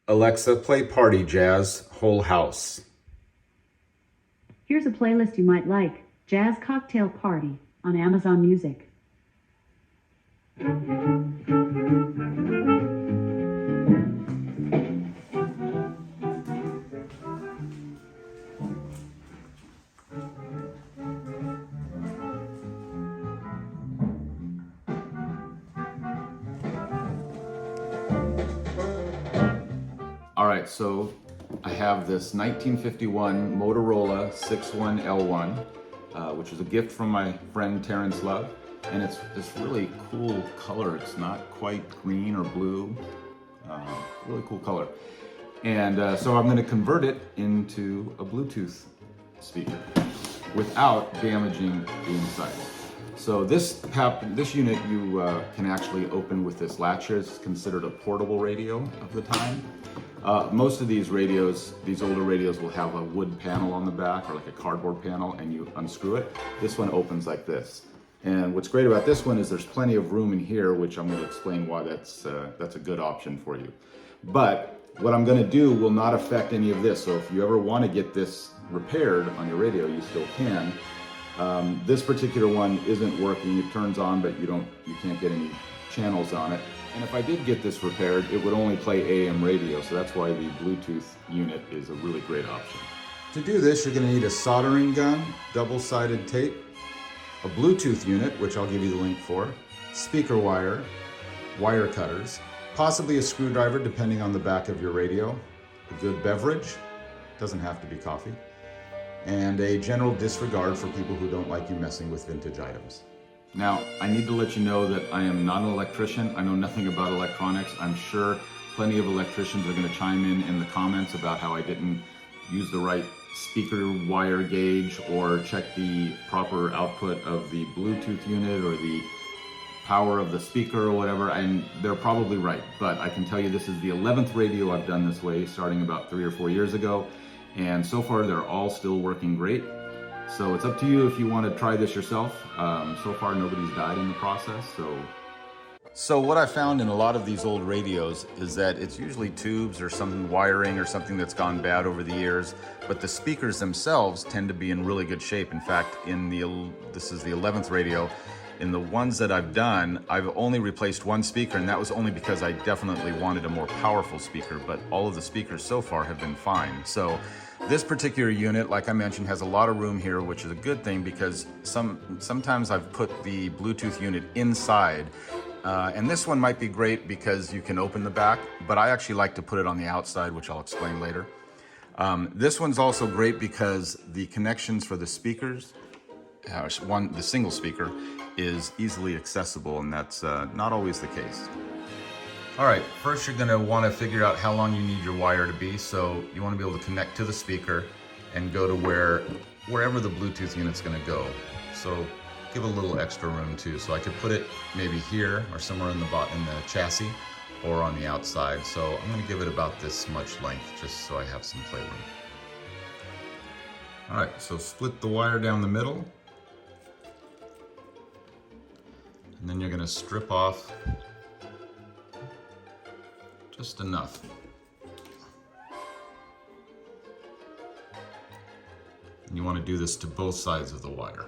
Alexa, play Party Jazz Whole House. Here's a playlist you might like, Jazz Cocktail Party on Amazon Music. All right, so I have this 1951 Motorola 61L1, which is a gift from my friend Terrence Love. And it's this really cool color. It's not quite green or blue, really cool color. And so I'm gonna convert it into a Bluetooth speaker without damaging the inside. So this unit you can actually open with this latch here. It's considered a portable radio of the time. Most of these radios, these older radios, will have a wood panel on the back or like a cardboard panel, and you unscrew it. This one opens like this. And what's great about this one is there's plenty of room in here, which I'm going to explain why that's a good option for you. But what I'm going to do will not affect any of this. So if you ever want to get this repaired on your radio, you still can. This particular one isn't working. It turns on, but you can't get any channels on it. And if I did get this repaired, it would only play AM radio. So that's why the Bluetooth unit is a really great option. To do this, you're going to need a soldering gun, double-sided tape, a Bluetooth unit, which I'll give you the link for, speaker wire, wire cutters, possibly a screwdriver depending on the back of your radio, a good beverage, doesn't have to be coffee, and a general disregard for people who don't like you messing with vintage items. Now, I need to let you know that I am not an electrician. I know nothing about electronics. I'm sure plenty of electricians are going to chime in the comments about how I didn't use the right speaker wire gauge or check the proper output of the Bluetooth unit or the power of the speaker or whatever, and they're probably right. But I can tell you this is the 11th radio I've done this way, starting about 3 or 4 years ago, and so far they're all still working great. So it's up to you if you want to try this yourself. So far nobody's died in the process. So what I found in a lot of these old radios is that it's usually tubes or some wiring or something that's gone bad over the years, but the speakers themselves tend to be in really good shape. In fact, this is the 11th radio. In the ones that I've done, I've only replaced one speaker, and that was only because I definitely wanted a more powerful speaker, but all of the speakers so far have been fine. So this particular unit, like I mentioned, has a lot of room here, which is a good thing because sometimes I've put the Bluetooth unit inside, and this one might be great because you can open the back, but I actually like to put it on the outside, which I'll explain later. This one's also great because the connections for the speakers, the single speaker, is easily accessible, and that's not always the case. All right, first you're gonna wanna figure out how long you need your wire to be. So you wanna be able to connect to the speaker and go to wherever the Bluetooth unit's gonna go. So give a little extra room too. So I could put it maybe here or somewhere in the chassis or on the outside. So I'm gonna give it about this much length just so I have some playroom. All right, so split the wire down the middle. And then you're gonna strip off just enough. And you want to do this to both sides of the wire.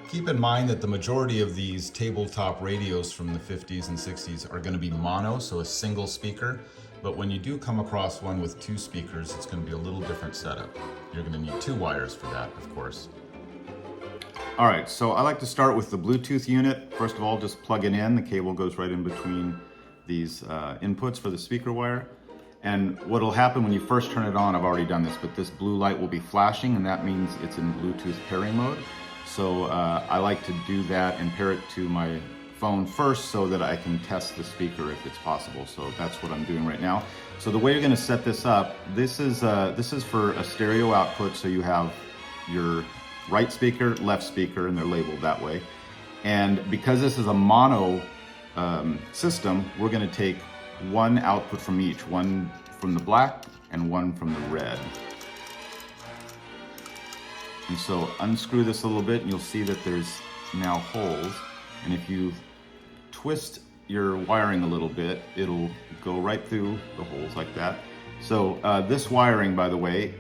Keep in mind that the majority of these tabletop radios from the 50s and 60s are going to be mono, so a single speaker. But when you do come across one with 2 speakers, it's going to be a little different setup. You're going to need 2 wires for that, of course. All right, so I like to start with the Bluetooth unit. First of all, just plug it in. The cable goes right in between these inputs for the speaker wire. And what'll happen when you first turn it on, I've already done this, but this blue light will be flashing, and that means it's in Bluetooth pairing mode. So I like to do that and pair it to my phone first so that I can test the speaker if it's possible. So that's what I'm doing right now. So the way you're gonna set this up, this is for a stereo output, so you have your right speaker, left speaker, and they're labeled that way. And because this is a mono system, we're gonna take one output from each, one from the black and one from the red. And so unscrew this a little bit and you'll see that there's now holes. And if you twist your wiring a little bit, it'll go right through the holes like that. So this wiring, by the way,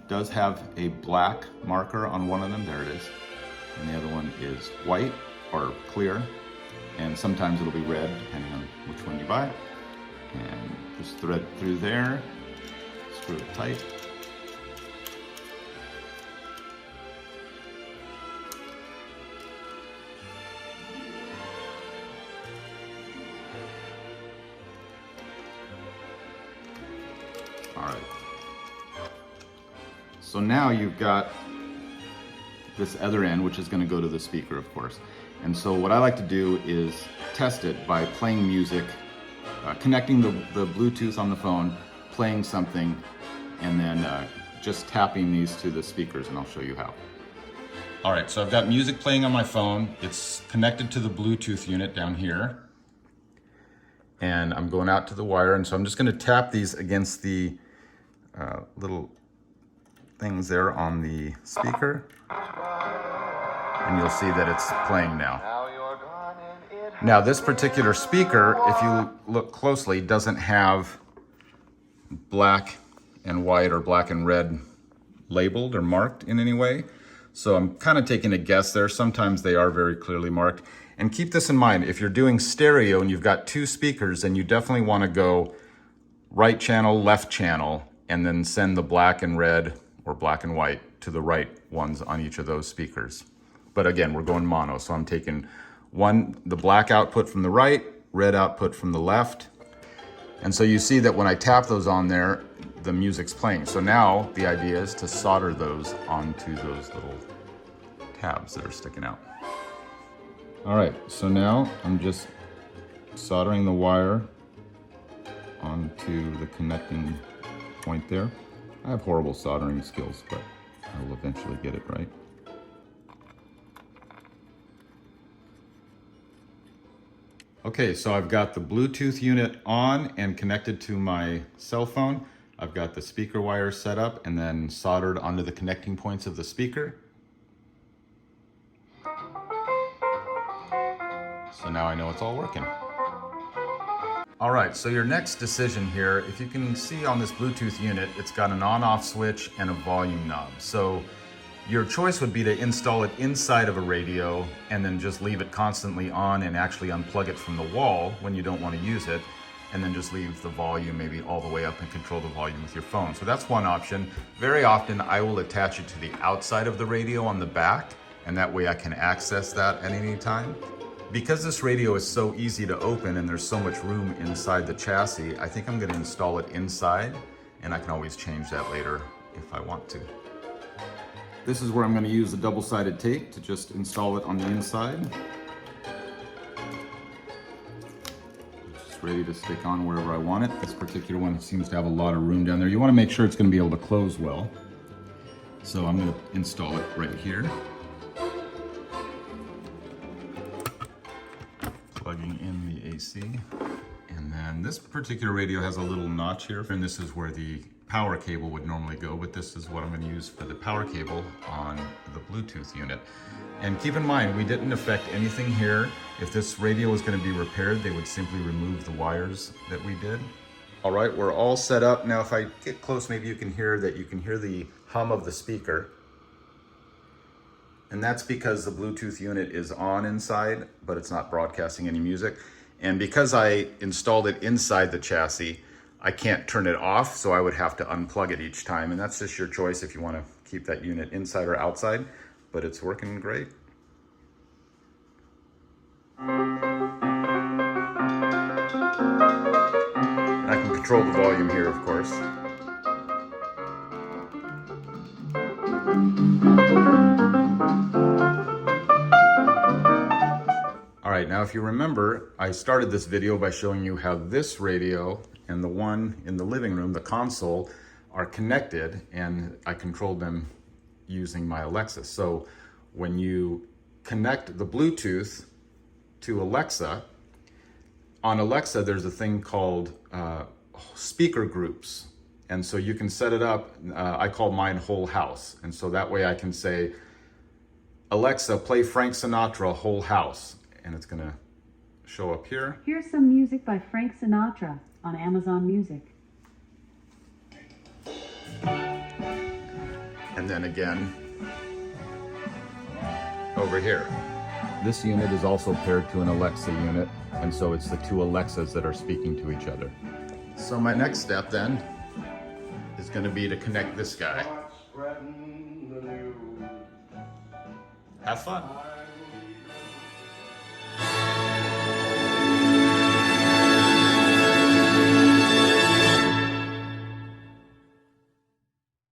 does have a black marker on one of them. There it is. And the other one is white or clear. And sometimes it'll be red, depending on which one you buy. And just thread through there, screw it tight. All right. So now you've got this other end, which is going to go to the speaker, of course. And so what I like to do is test it by playing music, connecting the Bluetooth on the phone, playing something, and then just tapping these to the speakers, and I'll show you how. All right, so I've got music playing on my phone. It's connected to the Bluetooth unit down here. And I'm going out to the wire, and so I'm just going to tap these against the little things there on the speaker, and you'll see that it's playing now. Now this particular speaker, if you look closely, doesn't have black and white or black and red labeled or marked in any way. So I'm kind of taking a guess there. Sometimes they are very clearly marked. And keep this in mind, if you're doing stereo and you've got two speakers, then you definitely want to go right channel, left channel, and then send the black and red or black and white to the right ones on each of those speakers. But again, we're going mono, so I'm taking the black output from the right, red output from the left. And so you see that when I tap those on there, the music's playing. So now the idea is to solder those onto those little tabs that are sticking out. All right, so now I'm just soldering the wire onto the connecting point there. I have horrible soldering skills, but I will eventually get it right. Okay, so I've got the Bluetooth unit on and connected to my cell phone. I've got the speaker wire set up and then soldered onto the connecting points of the speaker. So now I know it's all working. All right, so your next decision here, if you can see on this Bluetooth unit, it's got an on-off switch and a volume knob. So your choice would be to install it inside of a radio and then just leave it constantly on and actually unplug it from the wall when you don't want to use it, and then just leave the volume maybe all the way up and control the volume with your phone. So that's one option. Very often I will attach it to the outside of the radio on the back, and that way I can access that at any time. Because this radio is so easy to open and there's so much room inside the chassis, I think I'm going to install it inside, and I can always change that later if I want to. This is where I'm going to use the double-sided tape to just install it on the inside. It's just ready to stick on wherever I want it. This particular one seems to have a lot of room down there. You want to make sure it's going to be able to close well. So I'm going to install it right here. Plugging in the AC. And then this particular radio has a little notch here, and this is where the power cable would normally go, but this is what I'm going to use for the power cable on the Bluetooth unit. And keep in mind, we didn't affect anything here. If this radio was going to be repaired, they would simply remove the wires that we did. All right, we're all set up. Now if I get close, maybe you can hear the hum of the speaker. And that's because the Bluetooth unit is on inside, but it's not broadcasting any music. And because I installed it inside the chassis, I can't turn it off, so I would have to unplug it each time. And that's just your choice if you want to keep that unit inside or outside, but it's working great. And I can control the volume here, of course. All right, now if you remember, I started this video by showing you how this radio and the one in the living room, the console, are connected, and I controlled them using my Alexa. So when you connect the Bluetooth to Alexa, on Alexa there's a thing called speaker groups. And so you can set it up, I call mine Whole House. And so that way I can say, Alexa, play Frank Sinatra, Whole House. And it's gonna show up here. Here's some music by Frank Sinatra on Amazon Music. And then again, over here. This unit is also paired to an Alexa unit, and so it's the two Alexas that are speaking to each other. So my next step then is going to be to connect this guy. Have fun.